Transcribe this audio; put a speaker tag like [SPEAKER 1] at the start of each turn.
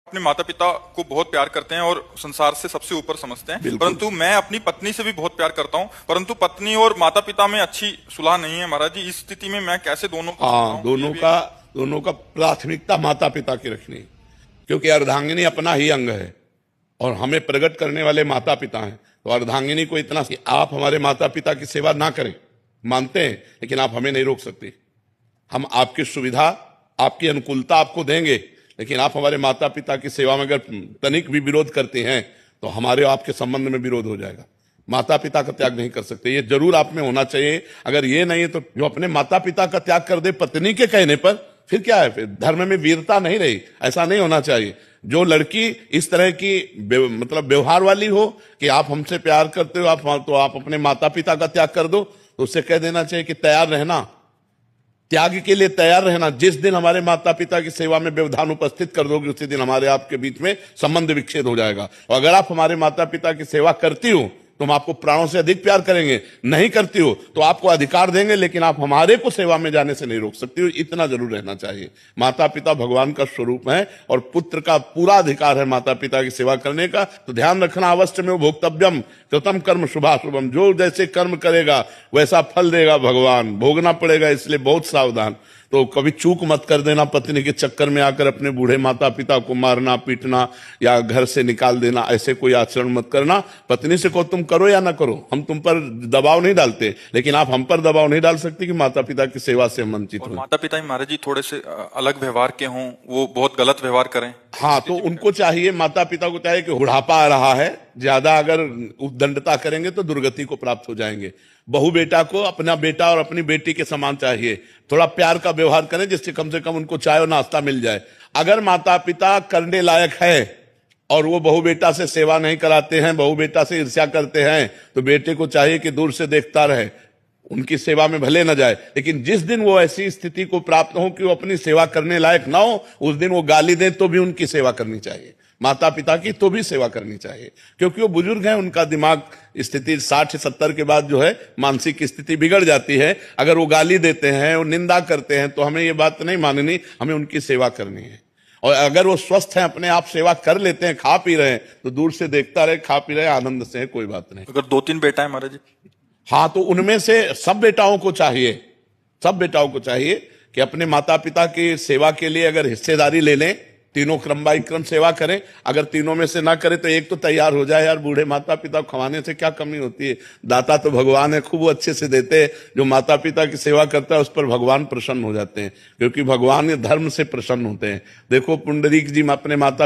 [SPEAKER 1] अपने माता पिता को बहुत प्यार करते हैं और संसार से सबसे ऊपर समझते हैं, परंतु मैं अपनी पत्नी से भी बहुत प्यार करता हूं, परंतु पत्नी और माता पिता में अच्छी सुलह नहीं है महाराज जी। इस स्थिति में मैं कैसे दोनों को समझाऊं?
[SPEAKER 2] दोनों का प्राथमिकता माता पिता की रखनी, क्योंकि अर्धांगिनी अपना ही अंग है और हमें प्रकट करने वाले माता पिता हैं। तो अर्धांगिनी को इतना कि आप हमारे माता पिता की सेवा ना करें, मानते हैं, लेकिन आप हमें नहीं रोक सकते। हम आपकी सुविधा, आपकी अनुकूलता आपको देंगे, लेकिन आप हमारे माता पिता की सेवा में अगर तनिक भी विरोध करते हैं तो हमारे आपके संबंध में विरोध हो जाएगा। माता पिता का त्याग नहीं कर सकते, ये जरूर आप में होना चाहिए। अगर ये नहीं है तो जो अपने माता पिता का त्याग कर दे पत्नी के कहने पर, फिर क्या है? फिर धर्म में वीरता नहीं रही। ऐसा नहीं होना चाहिए। जो लड़की इस तरह की मतलब व्यवहार वाली हो कि आप हमसे प्यार करते हो, तो आप अपने माता पिता का त्याग कर दो, तो उससे कह देना चाहिए कि तैयार रहना, त्याग के लिए तैयार रहना। जिस दिन हमारे माता पिता की सेवा में व्यवधान उपस्थित कर दोगे, उसी दिन हमारे आपके बीच में संबंध विच्छेद हो जाएगा। और अगर आप हमारे माता पिता की सेवा करती हो तो हम आपको प्राणों से अधिक प्यार करेंगे, नहीं करती हो तो आपको अधिकार देंगे, लेकिन आप हमारे को सेवा में जाने से नहीं रोक सकती हो। इतना जरूर रहना चाहिए। माता पिता भगवान का स्वरूप है और पुत्र का पूरा अधिकार है माता पिता की सेवा करने का। तो ध्यान रखना, अवश्य में भोक्तव्यम कृतम कर्म शुभाशुभम। जो जैसे कर्म करेगा वैसा फल देगा भगवान, भोगना पड़ेगा, इसलिए बहुत सावधान। तो कभी चूक मत कर देना, पत्नी के चक्कर में आकर अपने बूढ़े माता पिता को मारना पीटना या घर से निकाल देना, ऐसे कोई आचरण मत करना। पत्नी से को तुम करो या ना करो, हम तुम पर दबाव नहीं डालते, लेकिन आप हम पर दबाव नहीं डाल सकते कि माता पिता की सेवा से वंचित हो।
[SPEAKER 1] माता पिता ही महाराज जी थोड़े से अलग व्यवहार के हों, वो बहुत गलत व्यवहार करें,
[SPEAKER 2] हाँ, तो उनको चाहिए, माता पिता को चाहिए कि बुढ़ापा आ रहा है, ज्यादा अगर उद्दंडता करेंगे तो दुर्गति को प्राप्त हो जाएंगे। बहू बेटा को अपना बेटा और अपनी बेटी के समान चाहिए। थोड़ा प्यार का व्यवहार करें जिससे कम से कम उनको चाय और नाश्ता मिल जाए। अगर माता पिता करने लायक है और वो बहू बेटा से सेवा नहीं कराते हैं, बहू बेटा से ईर्ष्या करते हैं, तो बेटे को चाहिए कि दूर से देखता रहे, उनकी सेवा में भले न जाए। लेकिन जिस दिन वो ऐसी स्थिति को प्राप्त हो कि वो अपनी सेवा करने लायक ना हो, उस दिन वो गाली दें तो भी उनकी सेवा करनी चाहिए। माता पिता की तो भी सेवा करनी चाहिए, क्योंकि वो बुजुर्ग हैं, उनका दिमाग स्थिति 60-70 के बाद जो है मानसिक स्थिति बिगड़ जाती है। अगर वो गाली देते हैं, वो निंदा करते हैं, तो हमें ये बात नहीं माननी, हमें उनकी सेवा करनी है। और अगर वो स्वस्थ हैं, अपने आप सेवा कर लेते हैं, खा पी रहे हैं, तो दूर से देखता रहे, खा पी रहे, आनंद से है, कोई बात नहीं।
[SPEAKER 1] अगर 2-3 बेटा है महाराज जी,
[SPEAKER 2] हाँ, तो उनमें से सब बेटाओं को चाहिए, सब बेटाओं को चाहिए कि अपने माता पिता की सेवा के लिए अगर हिस्सेदारी ले लें, तीनों क्रम बाई क्रम सेवा करें। अगर तीनों में से ना करें तो एक तो तैयार हो जाए। यार, बूढ़े माता पिता को खवाने से क्या कमी होती है? दाता तो भगवान है, खूब अच्छे से देते हैं। जो माता पिता की सेवा करता है उस पर भगवान प्रसन्न हो जाते हैं, क्योंकि भगवान ये धर्म से प्रसन्न होते हैं। देखो, पुंडरीक जी अपने माता